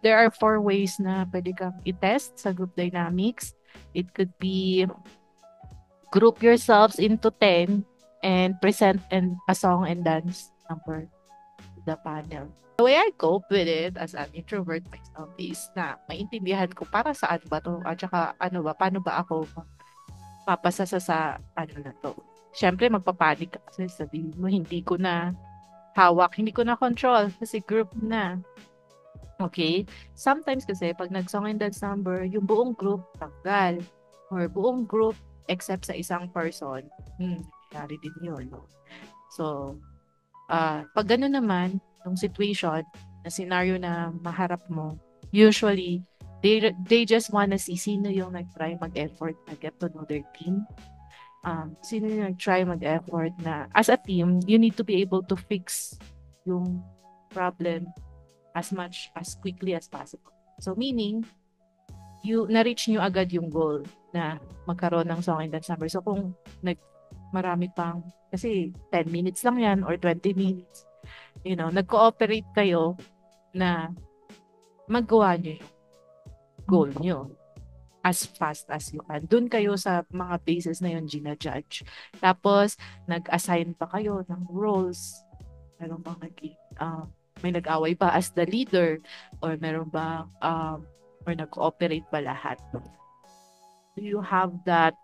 There are four ways na pwede kang i-test sa group dynamics. It could be group yourselves into 10 and present and a song and dance number to the panel. The way I cope with it as an introvert myself is na maintindihan ko para saan ba to at saka ano ba, paano ba ako papasa sa ano na to. Siyempre magpapanik ka kasi sabihin mo hindi ko na hawak, hindi ko na control kasi group na. Okay? Sometimes kasi pag nag-song and dance number, yung buong group tanggal or buong group except sa isang person. Nangyari din yun. No? So, pag gano'n naman, yung situation, na scenario na maharap mo, usually, they just wanna see sino yung nag-try mag-effort na get to know their team. Sino yung nag-try mag-effort na, as a team, you need to be able to fix yung problem as much as quickly as possible. So meaning, na-reach nyo agad yung goal na magkaroon ng song and dance number. So kung marami pang, kasi 10 minutes lang yan or 20 minutes, nag-cooperate kayo na magawa nyo yung goal nyo as fast as you can. Doon kayo sa mga bases na yun gina-judge. Tapos, nag-assign pa kayo ng roles. Meron bang may nag-away ba as the leader? Or meron ba, or nag-cooperate ba lahat? Do you have that,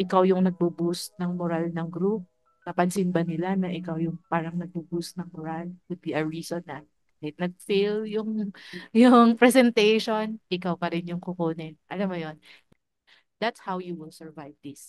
ikaw yung nagbo-boost ng moral ng group? Napansin ba nila na ikaw yung parang nagbo-boost ng moral? Would be a reason na kahit nag-fail yung presentation, ikaw pa rin yung kukunin. Alam mo yon. That's how you will survive this.